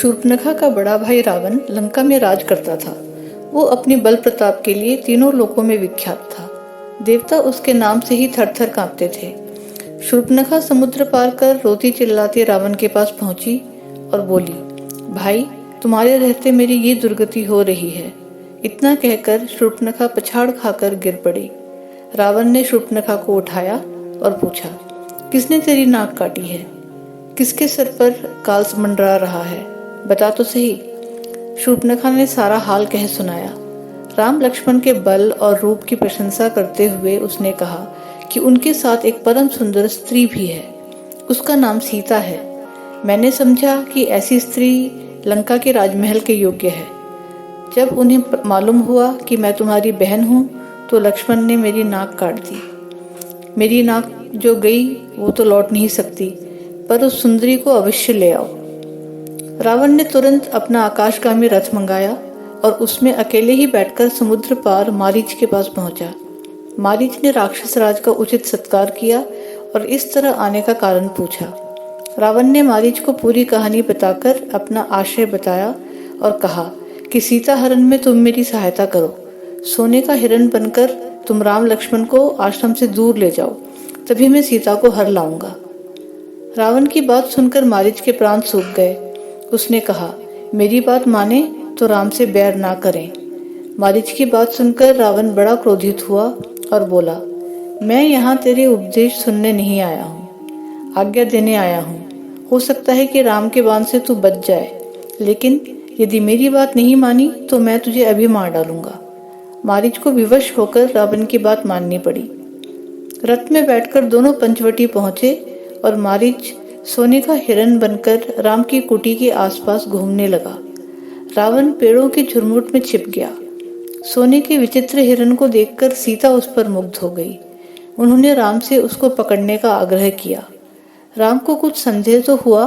शूर्पणखा का बड़ा भाई रावण लंका में राज करता था। वो अपनी बल प्रताप के लिए तीनों लोकों में विख्यात था। देवता उसके नाम से ही थर थर कांपते थे। शूर्पणखा समुद्र पार कर रोती चिल्लाती रावण के पास पहुंची और बोली, भाई तुम्हारे रहते मेरी ये दुर्गति हो रही है। इतना कहकर शूर्पणखा पछाड़ खाकर गिर पड़ी। रावण ने शूर्पणखा को उठाया और पूछा, किसने तेरी नाक काटी है? किसके सर पर काल मंडरा रहा है? बता तो सही। शूर्पणखा ने सारा हाल कह सुनाया। राम लक्ष्मण के बल और रूप की प्रशंसा करते हुए उसने कहा कि उनके साथ एक परम सुंदर स्त्री भी है। उसका नाम सीता है। मैंने समझा कि ऐसी स्त्री लंका के राजमहल के योग्य है। जब उन्हें मालूम हुआ कि मैं तुम्हारी बहन हूँ तो लक्ष्मण ने मेरी नाक काट दी। मेरी नाक जो गई वो तो लौट नहीं सकती, पर उस सुंदरी को अवश्य ले आओ। रावण ने तुरंत अपना आकाशगामी रथ मंगाया और उसमें अकेले ही बैठकर समुद्र पार मारीच के पास पहुंचा। मारीच ने राक्षस राज का उचित सत्कार किया और इस तरह आने का कारण पूछा। रावण ने मारीच को पूरी कहानी बताकर अपना आशय बताया और कहा कि सीता हरण में तुम मेरी सहायता करो। सोने का हिरण बनकर तुम राम लक्ष्मण को आश्रम से दूर ले जाओ, तभी मैं सीता को हर लाऊंगा। रावण की बात सुनकर मारीच के प्राण सूख गए। उसने कहा, मेरी बात माने तो राम से बैर ना करें। मारीच की बात सुनकर रावण बड़ा क्रोधित हुआ और बोला, मैं यहाँ तेरे उपदेश सुनने नहीं आया हूँ, आज्ञा देने आया हूँ। हो सकता है कि राम के बाण से तू बच जाए, लेकिन यदि मेरी बात नहीं मानी तो मैं तुझे अभी मार डालूंगा। मारीच को विवश होकर रावण की बात माननी पड़ी। रथ में बैठकर दोनों पंचवटी पहुंचे और मारीच सोने का हिरण बनकर राम की कुटी के आसपास घूमने लगा। रावण पेड़ों की झुरमुट में छिप गया। सोने के विचित्र हिरण को देखकर सीता उस पर मुग्ध हो गई। उन्होंने राम से उसको पकड़ने का आग्रह किया। राम को कुछ संदेह तो हुआ,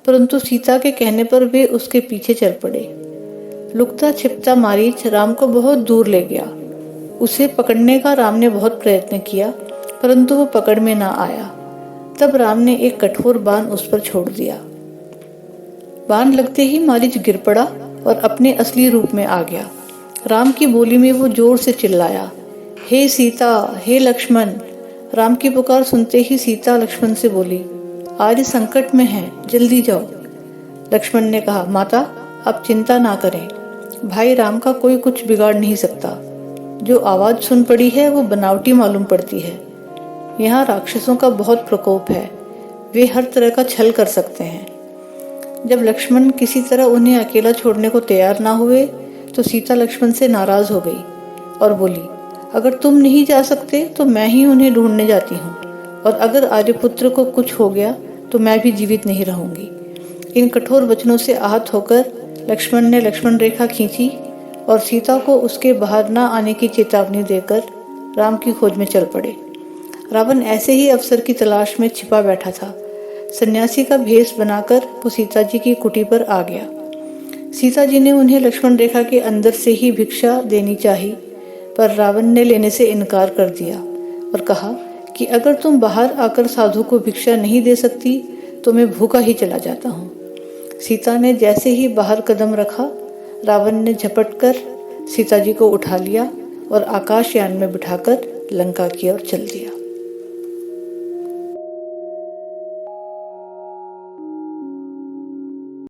परंतु सीता के कहने पर वे उसके पीछे चल पड़े। लुकता छिपता मारीच राम को बहुत दूर ले गया। उसे पकड़ने का राम ने बहुत प्रयत्न किया, परंतु वो पकड़ में ना आया। तब राम ने एक कठोर बाण उस पर छोड़ दिया। बाण लगते ही मारीच गिर पड़ा और अपने असली रूप में आ गया। राम की बोली में वो जोर से चिल्लाया, हे सीता, हे लक्ष्मण। राम की पुकार सुनते ही सीता लक्ष्मण से बोली, आर्य संकट में है, जल्दी जाओ। लक्ष्मण ने कहा, माता अब चिंता ना करें, भाई राम का कोई कुछ बिगाड़ नहीं सकता। जो आवाज सुन पड़ी है वो बनावटी मालूम पड़ती है। यहाँ राक्षसों का बहुत प्रकोप है, वे हर तरह का छल कर सकते हैं। जब लक्ष्मण किसी तरह उन्हें अकेला छोड़ने को तैयार ना हुए तो सीता लक्ष्मण से नाराज हो गई और बोली, अगर तुम नहीं जा सकते तो मैं ही उन्हें ढूंढने जाती हूँ, और अगर आर्यपुत्र को कुछ हो गया तो मैं भी जीवित नहीं रहूंगी। इन कठोर वचनों से आहत होकर लक्ष्मण ने लक्ष्मण रेखा खींची और सीता को उसके बाहर न आने की चेतावनी देकर राम की खोज में चल पड़े। रावण ऐसे ही अवसर की तलाश में छिपा बैठा था। सन्यासी का भेष बनाकर वो सीता जी की कुटी पर आ गया। सीता जी ने उन्हें लक्ष्मण रेखा के अंदर से ही भिक्षा देनी चाही, पर रावण ने लेने से इनकार कर दिया और कहा कि अगर तुम बाहर आकर साधु को भिक्षा नहीं दे सकती तो मैं भूखा ही चला जाता हूँ। सीता ने जैसे ही बाहर कदम रखा, रावण ने झपटकर सीता जी को उठा लिया और आकाशयान में बिठाकर लंका की ओर चल दिया।